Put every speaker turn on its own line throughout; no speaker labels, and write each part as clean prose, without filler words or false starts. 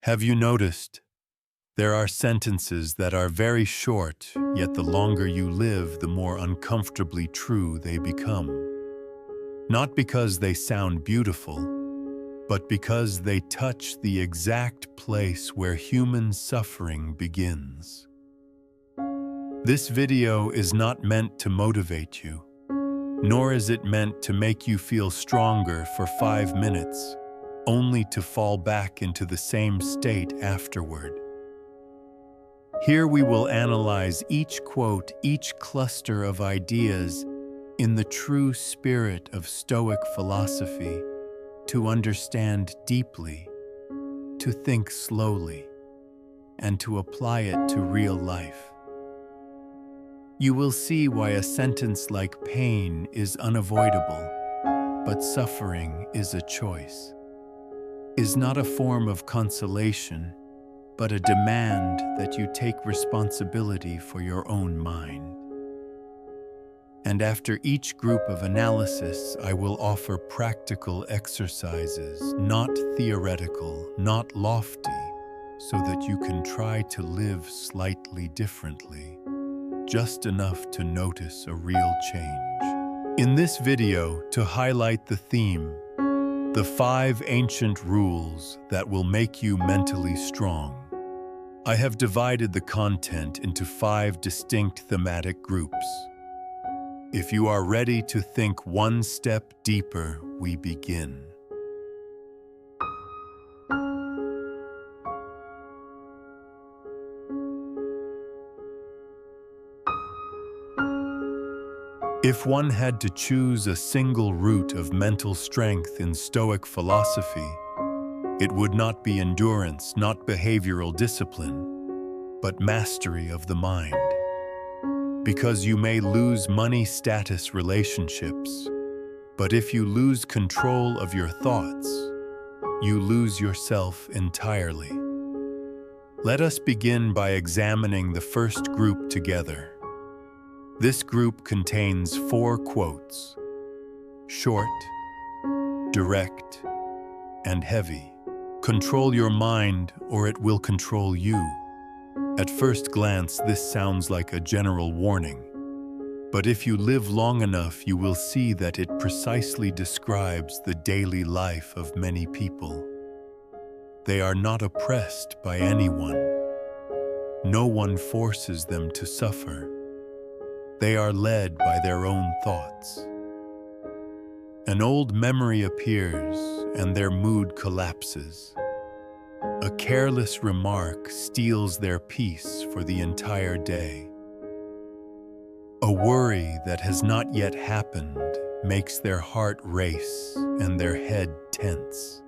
Have you noticed? There are sentences that are very short, yet the longer you live, the more uncomfortably true they become. Not because they sound beautiful, but because they touch the exact place where human suffering begins. This video is not meant to motivate you, nor is it meant to make you feel stronger for 5 minutes, only to fall back into the same state afterward. Here we will analyze each quote, each cluster of ideas in the true spirit of Stoic philosophy, to understand deeply, to think slowly, and to apply it to real life. You will see why a sentence like pain is unavoidable, but suffering is a choice, is not a form of consolation, but a demand that you take responsibility for your own mind. And after each group of analysis, I will offer practical exercises, not theoretical, not lofty, so that you can try to live slightly differently, just enough to notice a real change. In this video, to highlight the theme, the 5 ancient rules that will make you mentally strong, I have divided the content into 5 distinct thematic groups. If you are ready to think one step deeper, we begin. If one had to choose a single root of mental strength in Stoic philosophy, it would not be endurance, not behavioral discipline, but mastery of the mind. Because you may lose money, status, relationships, but if you lose control of your thoughts, you lose yourself entirely. Let us begin by examining the first group together. This group contains 4 quotes: short, direct, and heavy. Control your mind, or it will control you. At first glance, this sounds like a general warning, but if you live long enough, you will see that it precisely describes the daily life of many people. They are not oppressed by anyone. No one forces them to suffer. They are led by their own thoughts. An old memory appears, and their mood collapses. A careless remark steals their peace for the entire day. A worry that has not yet happened makes their heart race and their head tense.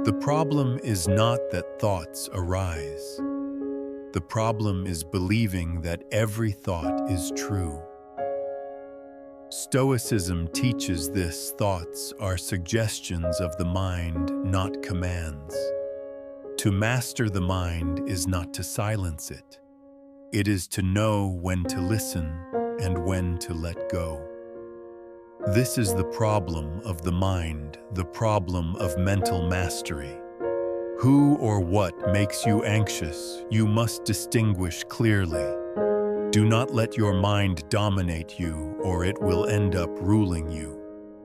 The problem is not that thoughts arise. The problem is believing that every thought is true. Stoicism teaches this: thoughts are suggestions of the mind, not commands. To master the mind is not to silence it. It is to know when to listen and when to let go. This is the problem of the mind, the problem of mental mastery. Who or what makes you anxious, you must distinguish clearly. Do not let your mind dominate you, or it will end up ruling you.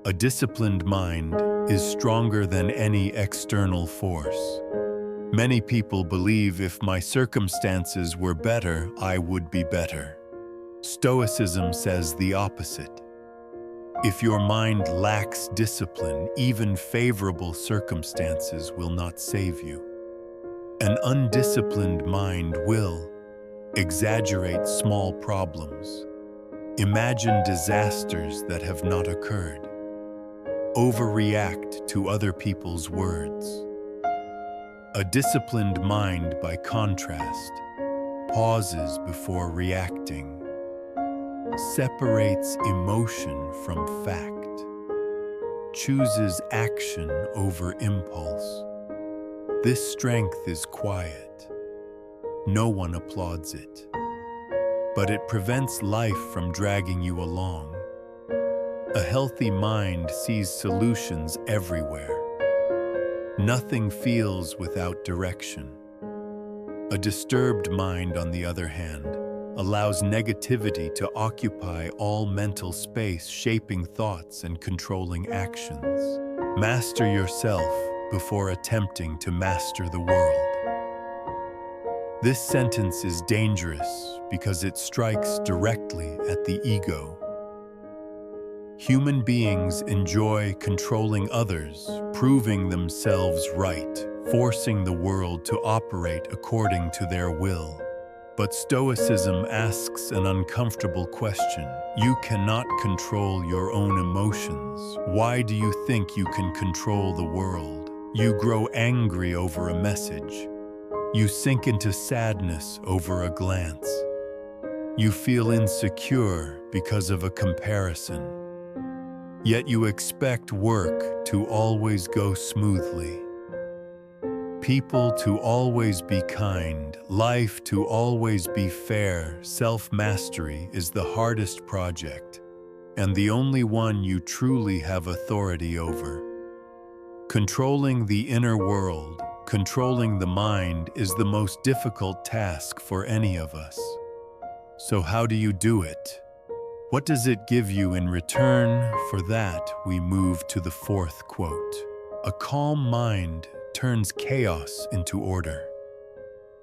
A disciplined mind is stronger than any external force. Many people believe if my circumstances were better, I would be better. Stoicism says the opposite. If your mind lacks discipline, even favorable circumstances will not save you. An undisciplined mind will exaggerate small problems, imagine disasters that have not occurred, overreact to other people's words. A disciplined mind, by contrast, pauses before reacting, separates emotion from fact, chooses action over impulse. This strength is quiet. No one applauds it, but it prevents life from dragging you along. A healthy mind sees solutions everywhere. Nothing feels without direction. A disturbed mind, on the other hand, allows negativity to occupy all mental space, shaping thoughts and controlling actions. Master yourself before attempting to master the world. This sentence is dangerous because it strikes directly at the ego. Human beings enjoy controlling others, proving themselves right, forcing the world to operate according to their will. But Stoicism asks an uncomfortable question. You cannot control your own emotions. Why do you think you can control the world? You grow angry over a message. You sink into sadness over a glance. You feel insecure because of a comparison. Yet you expect work to always go smoothly. People to always be kind, life to always be fair. Self-mastery is the hardest project, and the only one you truly have authority over. Controlling the inner world, controlling the mind, is the most difficult task for any of us. So how do you do it? What does it give you in return? For that, we move to the fourth quote. A calm mind turns chaos into order.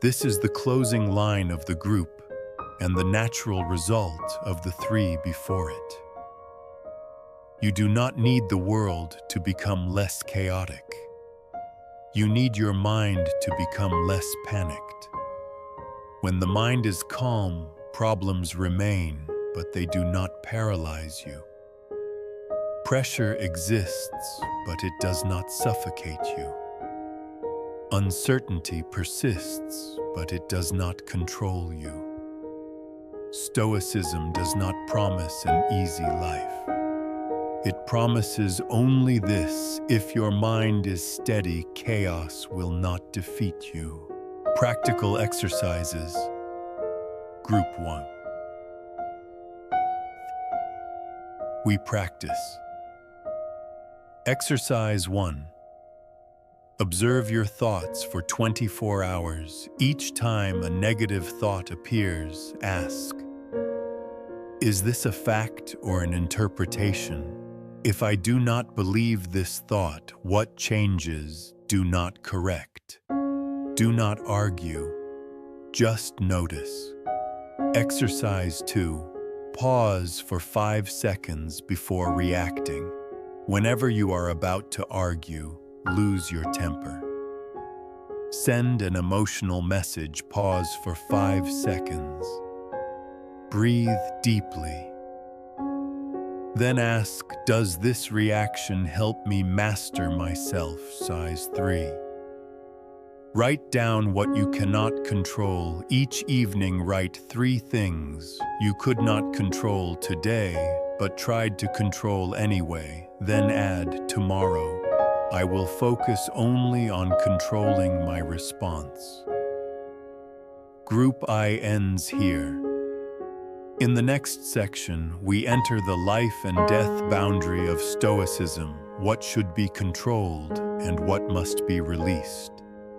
This is the closing line of the group and the natural result of the three before it. You do not need the world to become less chaotic. You need your mind to become less panicked. When the mind is calm, problems remain, but they do not paralyze you. Pressure exists, but it does not suffocate you. Uncertainty persists, but it does not control you. Stoicism does not promise an easy life. It promises only this: if your mind is steady, chaos will not defeat you. Practical exercises. Group 1. We practice. Exercise 1. Observe your thoughts for 24 hours. Each time a negative thought appears, ask, is this a fact or an interpretation? If I do not believe this thought, what changes? Do not correct. Do not argue. Just notice. Exercise 2. Pause for 5 seconds before reacting. Whenever you are about to argue, lose your temper. Send an emotional message. Pause for 5 seconds. Breathe deeply. Then ask, does this reaction help me master myself? Exercise 3. Write down what you cannot control. Each evening, write 3 things you could not control today, but tried to control anyway. Then add, tomorrow, I will focus only on controlling my response. Group I ends here. In the next section, we enter the life and death boundary of Stoicism, what should be controlled and what must be released.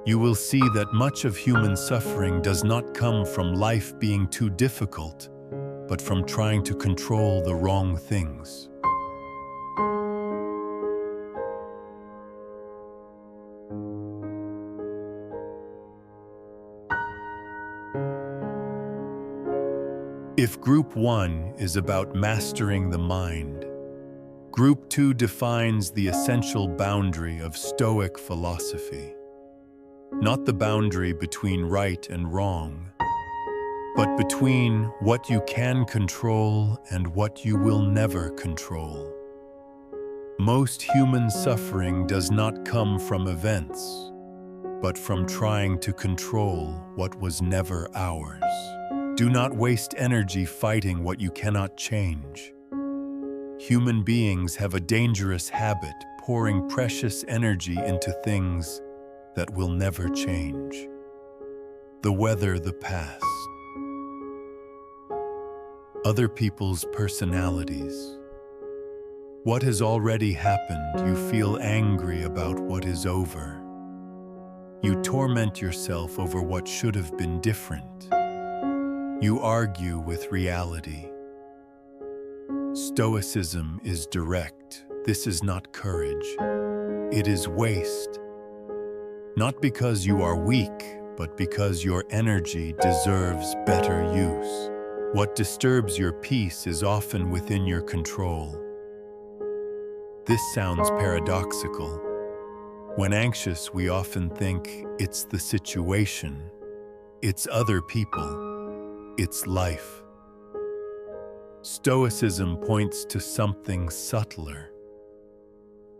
You will see that much of human suffering does not come from life being too difficult, but from trying to control the wrong things. If Group 1 is about mastering the mind, Group 2 defines the essential boundary of Stoic philosophy. Not the boundary between right and wrong, but between what you can control and what you will never control. Most human suffering does not come from events, but from trying to control what was never ours. Do not waste energy fighting what you cannot change. Human beings have a dangerous habit, pouring precious energy into things that will never change. The weather, the past, other people's personalities. What has already happened, you feel angry about what is over. You torment yourself over what should have been different. You argue with reality. Stoicism is direct. This is not courage. It is waste. Not because you are weak, but because your energy deserves better use. What disturbs your peace is often within your control. This sounds paradoxical. When anxious, we often think it's the situation, it's other people, it's life. Stoicism points to something subtler.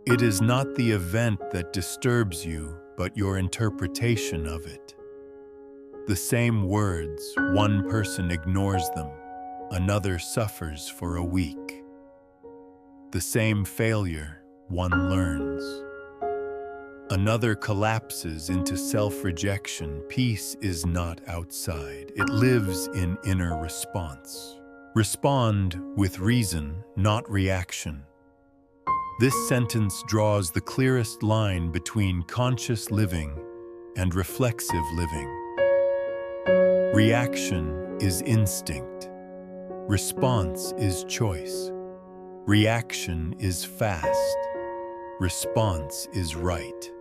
It is not the event that disturbs you, but your interpretation of it. The same words, one person ignores them, another suffers for a week. The same failure, one learns. Another collapses into self-rejection. Peace is not outside. It lives in inner response. Respond with reason, not reaction. This sentence draws the clearest line between conscious living and reflexive living. Reaction is instinct. Response is choice. Reaction is fast. Response is right.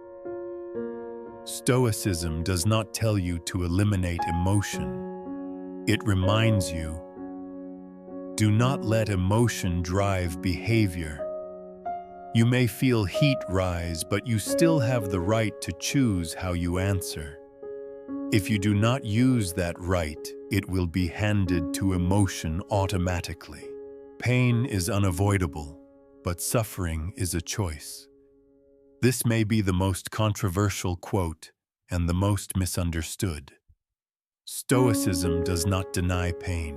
Stoicism does not tell you to eliminate emotion. It reminds you, do not let emotion drive behavior. You may feel heat rise, but you still have the right to choose how you answer. If you do not use that right, it will be handed to emotion automatically. Pain is unavoidable, but suffering is a choice. This may be the most controversial quote and the most misunderstood. Stoicism does not deny pain.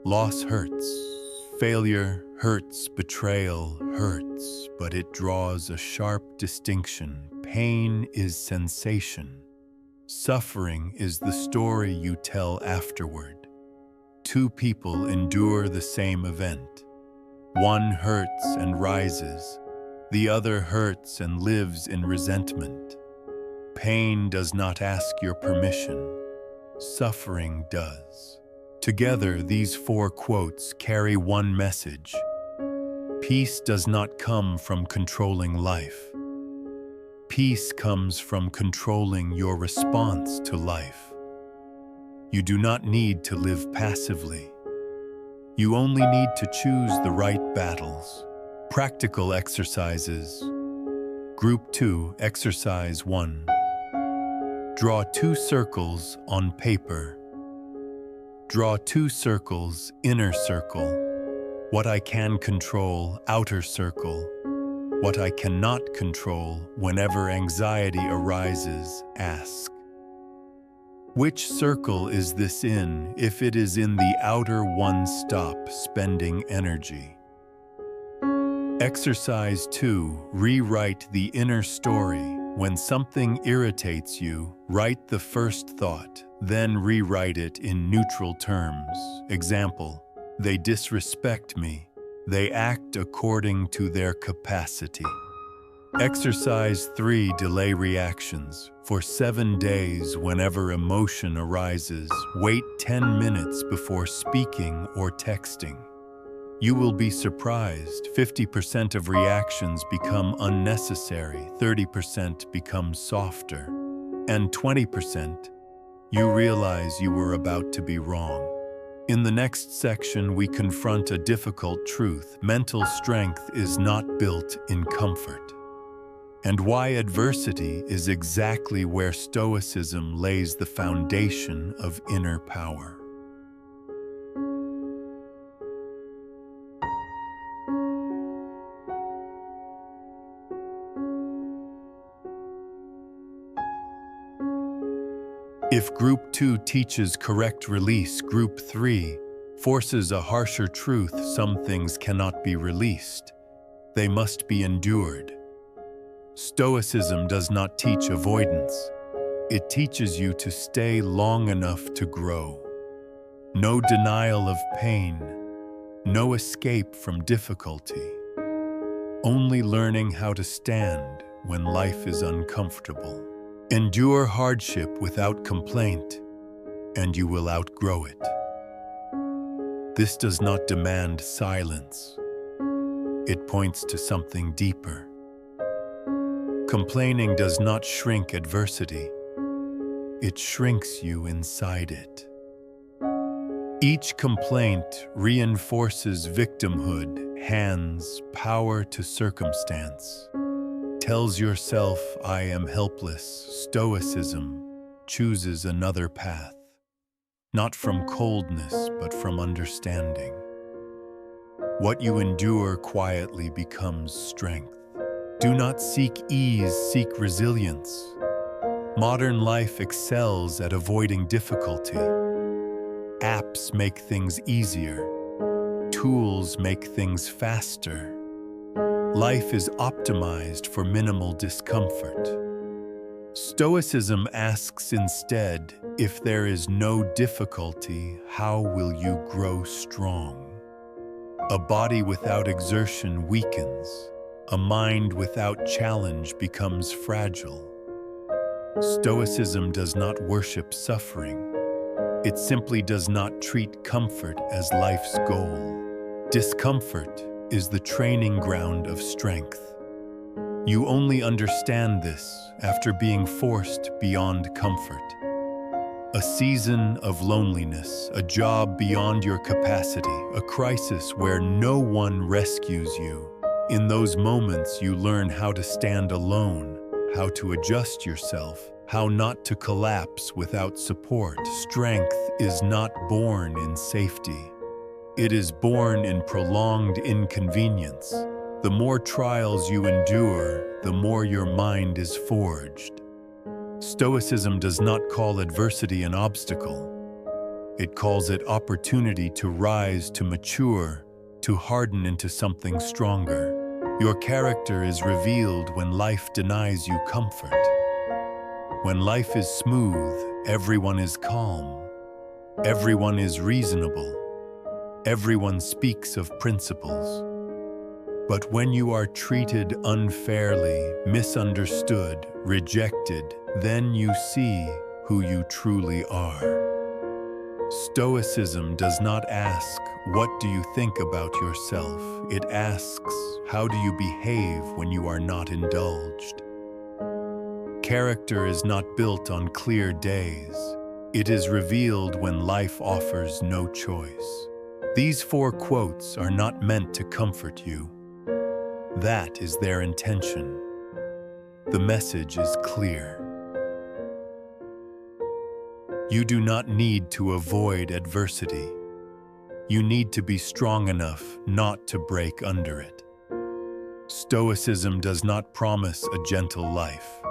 Loss hurts. Failure hurts. Betrayal hurts. But it draws a sharp distinction. Pain is sensation. Suffering is the story you tell afterward. Two people endure the same event. One hurts and rises. The other hurts and lives in resentment. Pain does not ask your permission. Suffering does. Together, these 4 quotes carry one message. Peace does not come from controlling life. Peace comes from controlling your response to life. You do not need to live passively. You only need to choose the right battles. Practical exercises. Group 2, Exercise 1. Draw 2 circles on paper. Draw 2 circles, inner circle. What I can control, outer circle. What I cannot control, whenever anxiety arises, ask. Which circle is this in? If it is in the outer one, stop spending energy. Exercise 2. Rewrite the inner story. When something irritates you, write the first thought, then rewrite it in neutral terms. Example, they disrespect me. They act according to their capacity. Exercise 3. Delay reactions. For 7 days, whenever emotion arises, wait 10 minutes before speaking or texting. You will be surprised. 50% of reactions become unnecessary, 30% become softer, and 20% you realize you were about to be wrong. In the next section, we confront a difficult truth. Mental strength is not built in comfort. And why adversity is exactly where Stoicism lays the foundation of inner power. If Group 2 teaches correct release, Group 3 forces a harsher truth. Some things cannot be released. They must be endured. Stoicism does not teach avoidance. It teaches you to stay long enough to grow. No denial of pain. No escape from difficulty. Only learning how to stand when life is uncomfortable. Endure hardship without complaint, and you will outgrow it. This does not demand silence. It points to something deeper. Complaining does not shrink adversity. It shrinks you inside it. Each complaint reinforces victimhood, hands power to circumstance. Tells yourself, I am helpless. Stoicism chooses another path, not from coldness, but from understanding. What you endure quietly becomes strength. Do not seek ease, seek resilience. Modern life excels at avoiding difficulty. Apps make things easier. Tools make things faster. Life is optimized for minimal discomfort. Stoicism asks instead, if there is no difficulty, how will you grow strong? A body without exertion weakens. A mind without challenge becomes fragile. Stoicism does not worship suffering. It simply does not treat comfort as life's goal. Discomfort is the training ground of strength. You only understand this after being forced beyond comfort. A season of loneliness, a job beyond your capacity, a crisis where no one rescues you. In those moments, you learn how to stand alone, how to adjust yourself, how not to collapse without support. Strength is not born in safety. It is born in prolonged inconvenience. The more trials you endure, the more your mind is forged. Stoicism does not call adversity an obstacle. It calls it opportunity to rise, to mature, to harden into something stronger. Your character is revealed when life denies you comfort. When life is smooth, everyone is calm. Everyone is reasonable. Everyone speaks of principles. But when you are treated unfairly, misunderstood, rejected, then you see who you truly are. Stoicism does not ask, what do you think about yourself? It asks, how do you behave when you are not indulged? Character is not built on clear days. It is revealed when life offers no choice. These 4 quotes are not meant to comfort you. That is their intention. The message is clear. You do not need to avoid adversity. You need to be strong enough not to break under it. Stoicism does not promise a gentle life.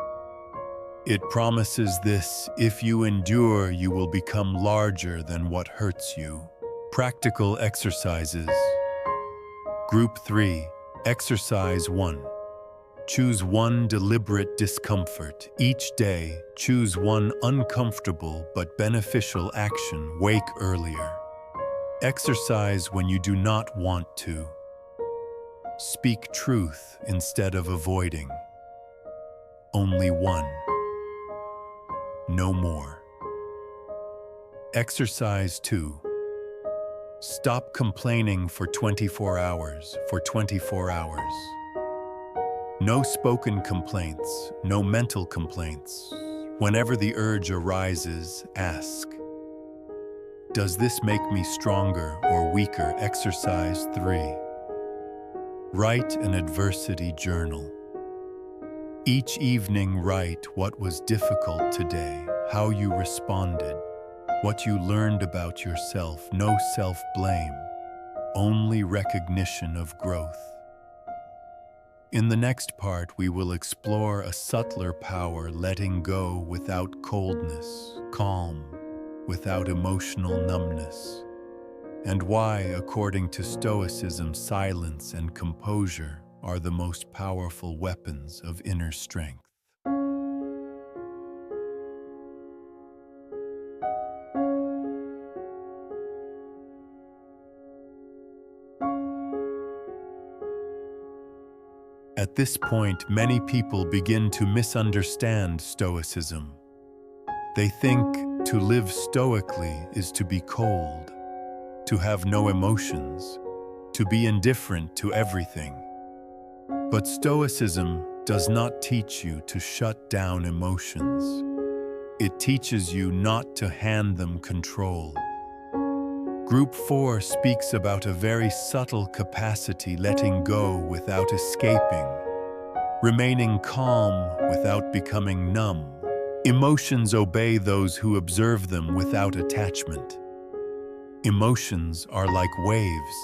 It promises this: if you endure, you will become larger than what hurts you. Practical exercises. Group 3, Exercise 1. Choose one deliberate discomfort. Each day, choose one uncomfortable but beneficial action. Wake earlier. Exercise when you do not want to. Speak truth instead of avoiding. Only one. No more. Exercise 2. Stop complaining for 24 hours. For 24 hours. No spoken complaints, no mental complaints. Whenever the urge arises, ask, does this make me stronger or weaker? Exercise 3. Write an adversity journal. Each evening, write what was difficult today, how you responded, what you learned about yourself. No self-blame, only recognition of growth. In the next part, we will explore a subtler power, letting go without coldness, calm without emotional numbness, and why, according to Stoicism, silence and composure are the most powerful weapons of inner strength. At this point, many people begin to misunderstand Stoicism. They think to live stoically is to be cold, to have no emotions, to be indifferent to everything. But Stoicism does not teach you to shut down emotions. It teaches you not to hand them control. Group 4 speaks about a very subtle capacity, letting go without escaping, remaining calm without becoming numb. Emotions obey those who observe them without attachment. Emotions are like waves.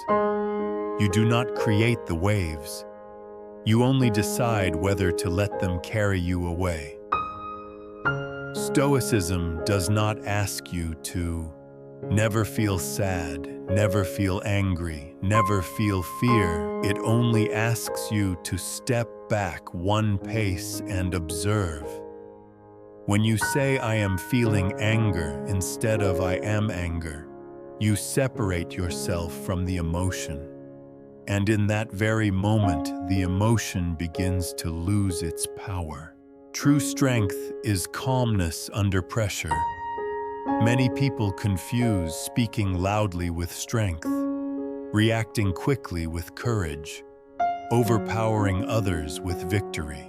You do not create the waves. You only decide whether to let them carry you away. Stoicism does not ask you to never feel sad, never feel angry, never feel fear. It only asks you to step back one pace and observe. When you say, "I am feeling anger," instead of "I am anger," you separate yourself from the emotion. And in that very moment, the emotion begins to lose its power. True strength is calmness under pressure. Many people confuse speaking loudly with strength, reacting quickly with courage, overpowering others with victory.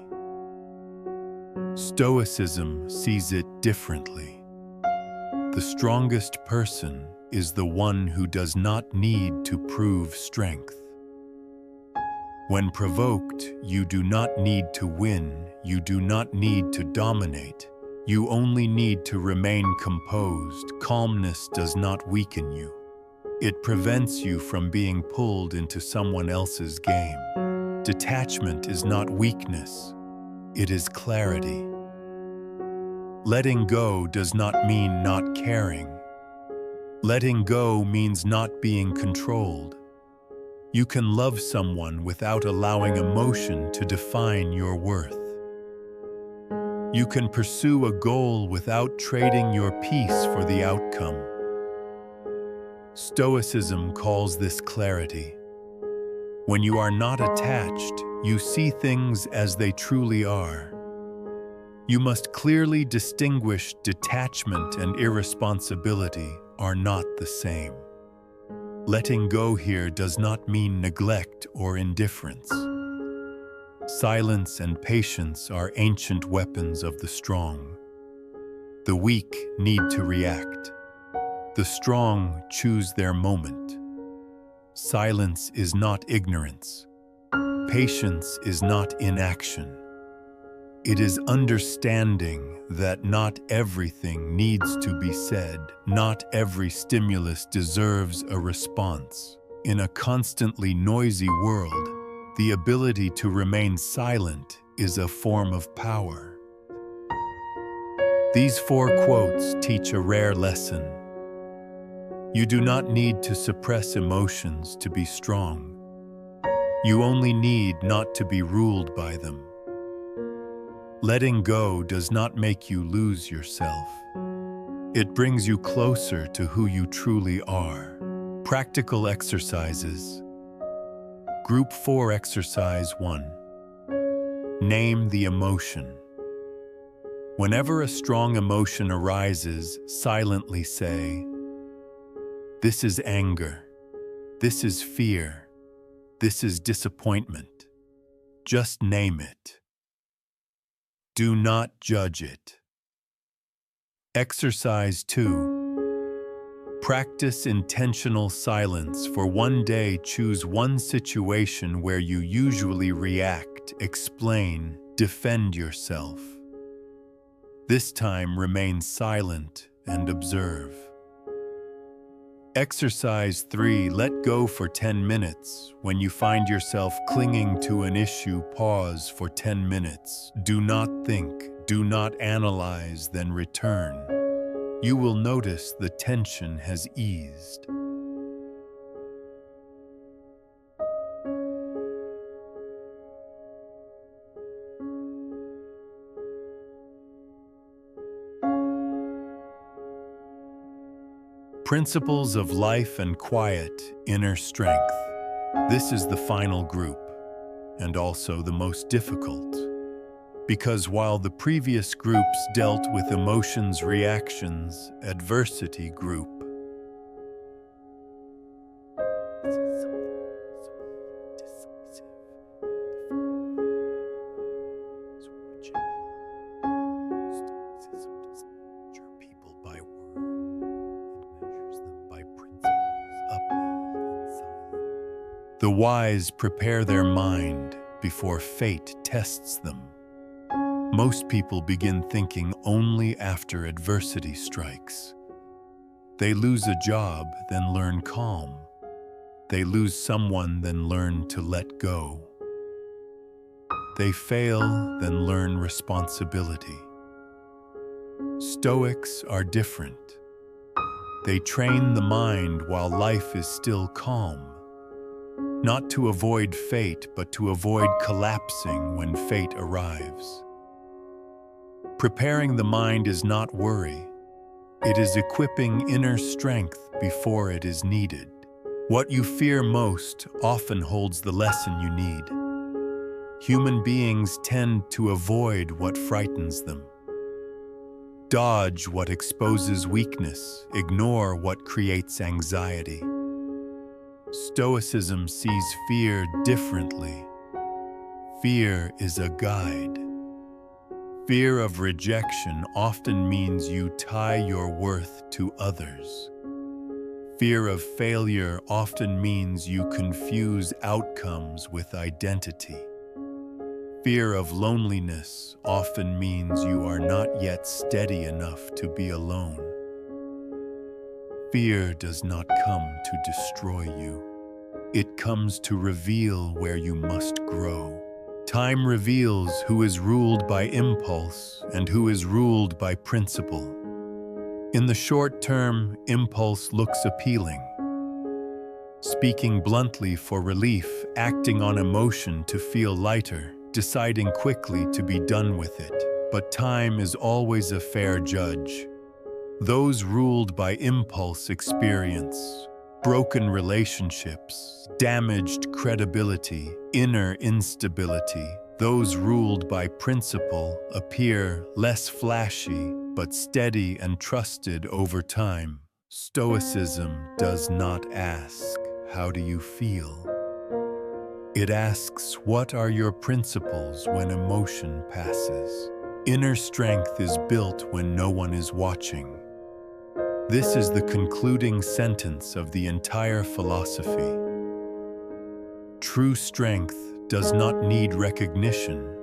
Stoicism sees it differently. The strongest person is the one who does not need to prove strength. When provoked, you do not need to win, you do not need to dominate, you only need to remain composed. Calmness does not weaken you. It prevents you from being pulled into someone else's game. Detachment is not weakness, it is clarity. Letting go does not mean not caring. Letting go means not being controlled. You can love someone without allowing emotion to define your worth. You can pursue a goal without trading your peace for the outcome. Stoicism calls this clarity. When you are not attached, you see things as they truly are. You must clearly distinguish detachment and irresponsibility are not the same. Letting go here does not mean neglect or indifference. Silence and patience are ancient weapons of the strong. The weak need to react. The strong choose their moment. Silence is not ignorance. Patience is not inaction. It is understanding that not everything needs to be said. Not every stimulus deserves a response. In a constantly noisy world, the ability to remain silent is a form of power. These 4 quotes teach a rare lesson. You do not need to suppress emotions to be strong. You only need not to be ruled by them. Letting go does not make you lose yourself. It brings you closer to who you truly are. Practical exercises. Group 4 Exercise 1. Name the emotion. Whenever a strong emotion arises, silently say, "This is anger. This is fear. This is disappointment." Just name it. Do not judge it. Exercise 2. Practice intentional silence. For one day, choose one situation where you usually react, explain, defend yourself. This time, remain silent and observe. Exercise 3. Let go for 10 minutes. When you find yourself clinging to an issue, pause for 10 minutes. Do not think, do not analyze, then return. You will notice the tension has eased. Principles of life and quiet, inner strength. This is the final group. and also the most difficult. Because while the previous groups dealt with emotions, reactions, adversity group the wise prepare their mind before fate tests them. Most people begin thinking only after adversity strikes. They lose a job, then learn calm. They lose someone, then learn to let go. They fail, then learn responsibility. Stoics are different. They train the mind while life is still calm. Not to avoid fate, but to avoid collapsing when fate arrives. Preparing the mind is not worry. It is equipping inner strength before it is needed. What you fear most often holds the lesson you need. Human beings tend to avoid what frightens them. Dodge what exposes weakness, ignore what creates anxiety. Stoicism sees fear differently. Fear is a guide. Fear of rejection often means you tie your worth to others. Fear of failure often means you confuse outcomes with identity. Fear of loneliness often means you are not yet steady enough to be alone. Fear does not come to destroy you. It comes to reveal where you must grow. Time reveals who is ruled by impulse and who is ruled by principle. In the short term, impulse looks appealing. Speaking bluntly for relief, acting on emotion to feel lighter, deciding quickly to be done with it. But time is always a fair judge. Those ruled by impulse experience broken relationships, damaged credibility, inner instability. Those ruled by principle appear less flashy, but steady and trusted over time. Stoicism does not ask, "How do you feel?" It asks, "What are your principles when emotion passes?" Inner strength is built when no one is watching. This is the concluding sentence of the entire philosophy. True strength does not need recognition,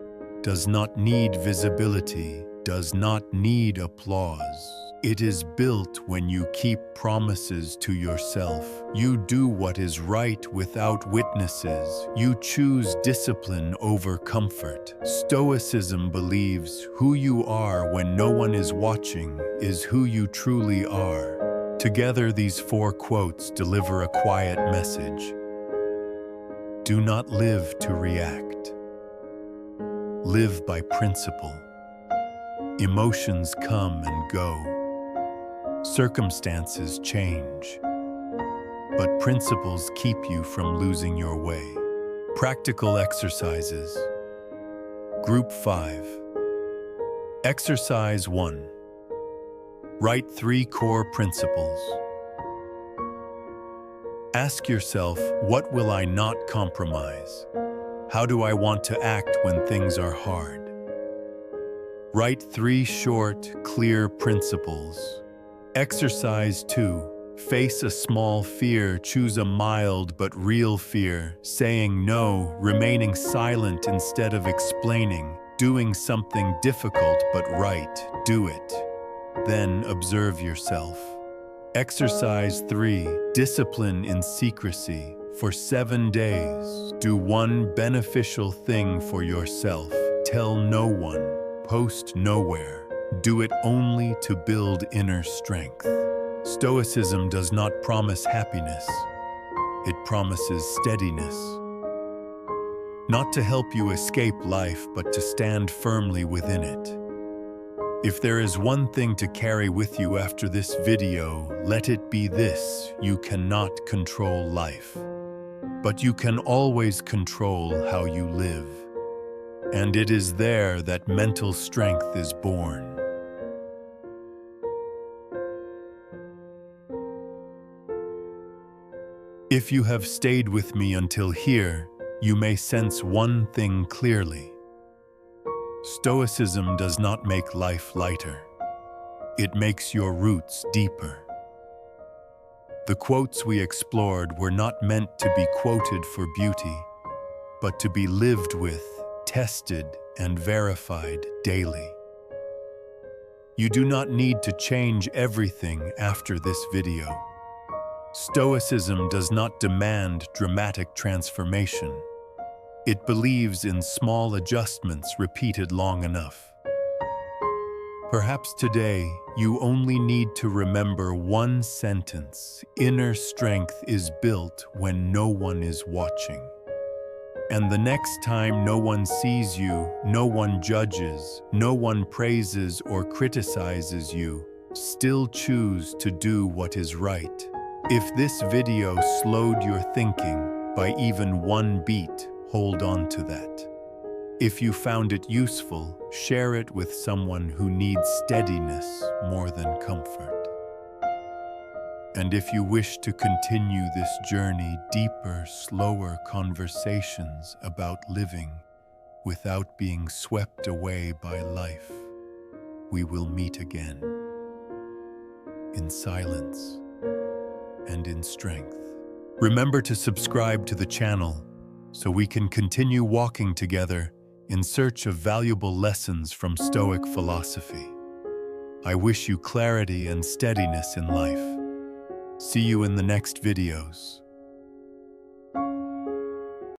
does not need visibility, does not need applause. It is built when you keep promises to yourself. You do what is right without witnesses. You choose discipline over comfort. Stoicism believes who you are when no one is watching is who you truly are. Together, these 4 quotes deliver a quiet message. Do not live to react. Live by principle. Emotions come and go. Circumstances change, but principles keep you from losing your way. Practical exercises. Group 5. Exercise 1. Write 3 core principles. Ask yourself, what will I not compromise? How do I want to act when things are hard? Write 3 short, clear principles. Exercise 2. Face a small fear, choose a mild but real fear, saying no, remaining silent instead of explaining, doing something difficult but right, do it. Then observe yourself. Exercise 3. Discipline in secrecy. For 7 days, do one beneficial thing for yourself. Tell no one, post nowhere. Do it only to build inner strength. Stoicism does not promise happiness. It promises steadiness. Not to help you escape life, but to stand firmly within it. If there is one thing to carry with you after this video, let it be this: you cannot control life. but you can always control how you live. And it is there that mental strength is born. If you have stayed with me until here, you may sense one thing clearly. Stoicism does not make life lighter. It makes your roots deeper. The quotes we explored were not meant to be quoted for beauty, but to be lived with, tested, and verified daily. You do not need to change everything after this video. Stoicism does not demand dramatic transformation. It believes in small adjustments repeated long enough. Perhaps today, you only need to remember one sentence: inner strength is built when no one is watching. And the next time no one sees you, no one judges, no one praises or criticizes you, still choose to do what is right. If this video slowed your thinking by even one beat, hold on to that. If you found it useful, share it with someone who needs steadiness more than comfort. And if you wish to continue this journey, deeper, slower conversations about living without being swept away by life, we will meet again in silence and in strength. Remember to subscribe to the channel so we can continue walking together in search of valuable lessons from Stoic philosophy. I wish you clarity and steadiness in life. See you in the next videos.